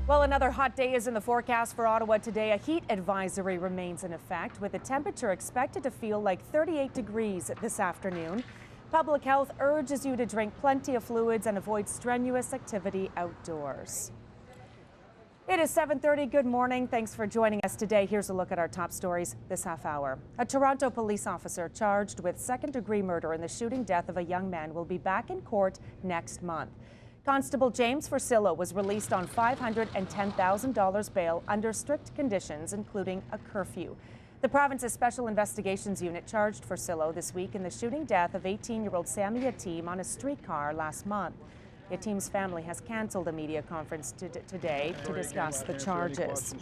Well, another hot day is in the forecast for Ottawa today. A heat advisory remains in effect, with the temperature expected to feel like 38 degrees this afternoon. Public health urges you to drink plenty of fluids and avoid strenuous activity outdoors. It is 7:30. Good morning. Thanks for joining us today. Here's a look at our top stories this half hour. A Toronto police officer charged with second-degree murder in the shooting death of a young man will be back in court next month. Constable James Forcillo was released on $510,000 bail under strict conditions, including a curfew. The province's Special Investigations Unit charged Forcillo this week in the shooting death of 18-year-old Sammy Yatim on a streetcar last month. Yatim's family has canceled a media conference today to discuss the charges.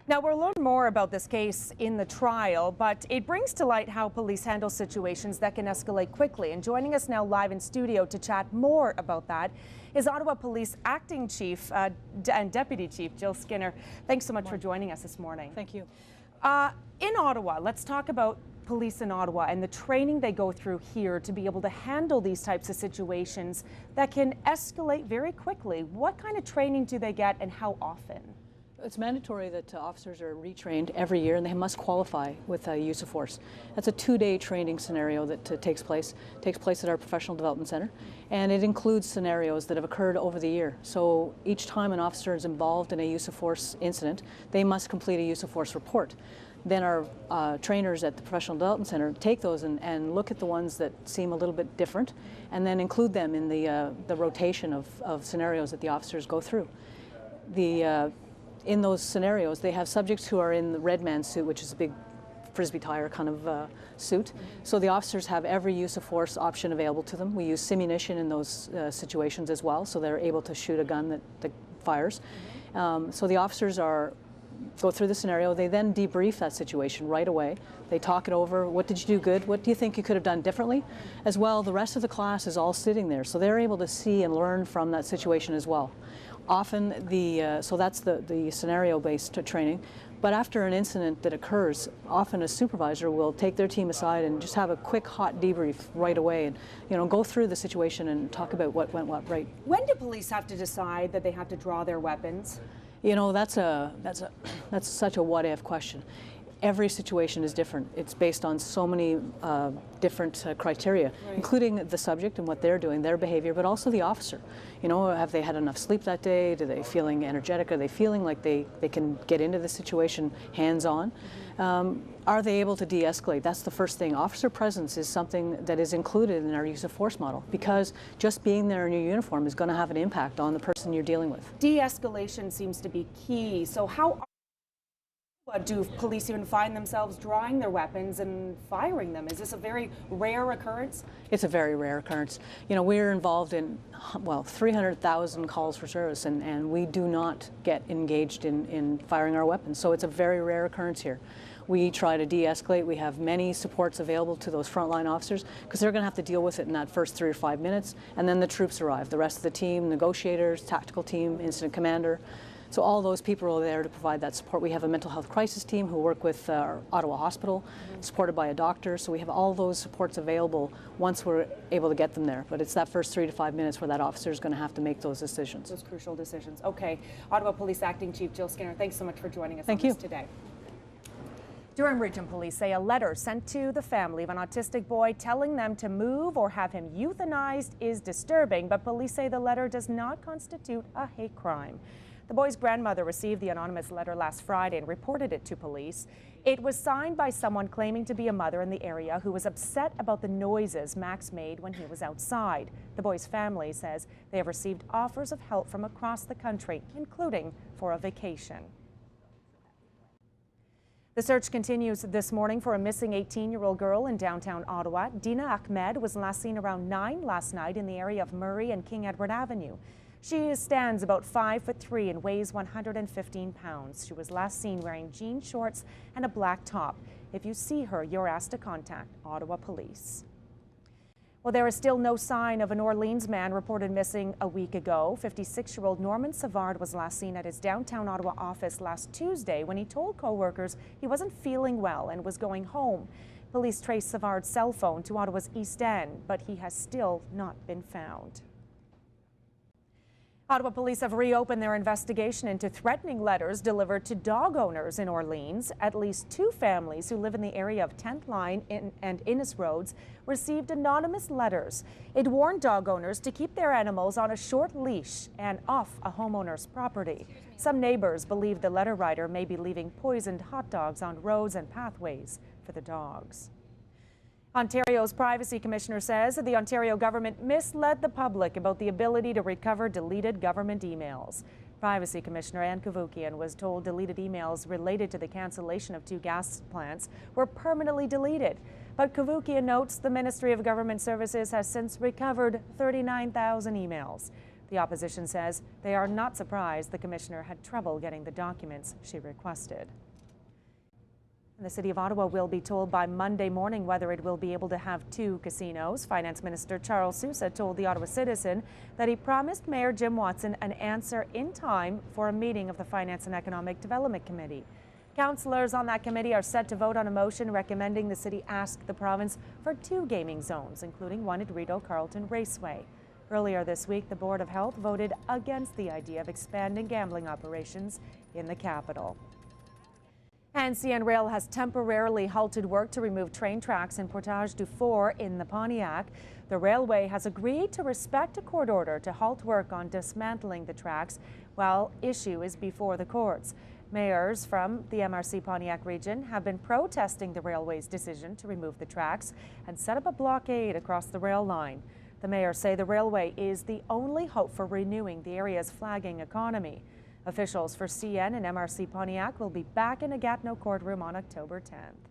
Now, we'll learn more about this case in the trial, but it brings to light how police handle situations that can escalate quickly. And joining us now live in studio to chat more about that is Ottawa Police Acting Chief and Deputy Chief Jill Skinner. Thanks so much for joining us this morning. Thank you. In Ottawa, let's talk about police in Ottawa and the training they go through here to be able to handle these types of situations that can escalate very quickly. What kind of training do they get and how often? It's mandatory that officers are retrained every year, and they must qualify with use of force. That's a 2-day training scenario that takes place at our Professional Development Center, and it includes scenarios that have occurred over the year. So each time an officer is involved in a use of force incident, they must complete a use of force report. Then our trainers at the Professional Development Center take those and look at the ones that seem a little bit different, and then include them in the rotation of scenarios that the officers go through. In those scenarios, they have subjects who are in the red man suit, which is a big frisbee tire kind of suit. So the officers have every use of force option available to them. We use simunition in those situations as well, so they're able to shoot a gun that fires. So the officers go through the scenario. They then debrief that situation right away. They talk it over. What did you do good? What do you think you could have done differently? As well, the rest of the class is all sitting there, so they're able to see and learn from that situation as well. Often, so that's the scenario-based training. But after an incident that occurs, often a supervisor will take their team aside and just have a quick, hot debrief right away, and go through the situation and talk about what went right. When do police have to decide that they have to draw their weapons? That's such a what-if question. Every situation is different. It's based on so many different criteria, right, including the subject and what they're doing, their behavior, but also the officer. Have they had enough sleep that day? Do they feeling energetic? Are they feeling like they can get into the situation hands-on? Are they able to de-escalate? That's the first thing. Officer presence is something that is included in our use of force model, because just being there in your uniform is going to have an impact on the person you're dealing with. De-escalation seems to be key. So how do police even find themselves drawing their weapons and firing them? Is this a very rare occurrence? It's a very rare occurrence. We're involved in, 300,000 calls for service, and we do not get engaged in firing our weapons. So it's a very rare occurrence here. We try to de-escalate. We have many supports available to those frontline officers, because they're going to have to deal with it in that first 3 or 5 minutes, and then the troops arrive. The rest of the team, negotiators, tactical team, incident commander. So all those people are there to provide that support. We have a mental health crisis team who work with our Ottawa Hospital, supported by a doctor. So we have all those supports available once we're able to get them there. But it's that first 3 to 5 minutes where that officer is going to have to make those decisions. Those crucial decisions. Okay. Ottawa Police Acting Chief Jill Skinner, thanks so much for joining us Thank on you. This today. Durham Region Police say a letter sent to the family of an autistic boy telling them to move or have him euthanized is disturbing, but police say the letter does not constitute a hate crime. The boy's grandmother received the anonymous letter last Friday and reported it to police. It was signed by someone claiming to be a mother in the area who was upset about the noises Max made when he was outside. The boy's family says they have received offers of help from across the country, including for a vacation. The search continues this morning for a missing 18-year-old girl in downtown Ottawa. Dina Ahmed was last seen around 9 last night in the area of Murray and King Edward Avenue. She stands about 5'3" and weighs 115 pounds. She was last seen wearing jean shorts and a black top. If you see her, you're asked to contact Ottawa Police. Well, there is still no sign of an Orleans man reported missing a week ago. 56-year-old Norman Savard was last seen at his downtown Ottawa office last Tuesday when he told co-workers he wasn't feeling well and was going home. Police traced Savard's cell phone to Ottawa's East End, but he has still not been found. Ottawa police have reopened their investigation into threatening letters delivered to dog owners in Orleans. At least 2 families who live in the area of 10th Line and Innes Roads received anonymous letters. It warned dog owners to keep their animals on a short leash and off a homeowner's property. Some neighbors believe the letter writer may be leaving poisoned hot dogs on roads and pathways for the dogs. Ontario's Privacy Commissioner says that the Ontario government misled the public about the ability to recover deleted government emails. Privacy Commissioner Anne Kavoukian was told deleted emails related to the cancellation of 2 gas plants were permanently deleted. But Kavoukian notes the Ministry of Government Services has since recovered 39,000 emails. The opposition says they are not surprised the commissioner had trouble getting the documents she requested. The City of Ottawa will be told by Monday morning whether it will be able to have 2 casinos. Finance Minister Charles Sousa told the Ottawa Citizen that he promised Mayor Jim Watson an answer in time for a meeting of the Finance and Economic Development Committee. Councillors on that committee are set to vote on a motion recommending the city ask the province for 2 gaming zones, including one at Rideau Carleton Raceway. Earlier this week, the Board of Health voted against the idea of expanding gambling operations in the capital. And CN Rail has temporarily halted work to remove train tracks in Portage du Fort in the Pontiac. The railway has agreed to respect a court order to halt work on dismantling the tracks while issue is before the courts. Mayors from the MRC Pontiac region have been protesting the railway's decision to remove the tracks and set up a blockade across the rail line. The mayors say the railway is the only hope for renewing the area's flagging economy. Officials for CN and MRC Pontiac will be back in a Gatineau courtroom on October 10th.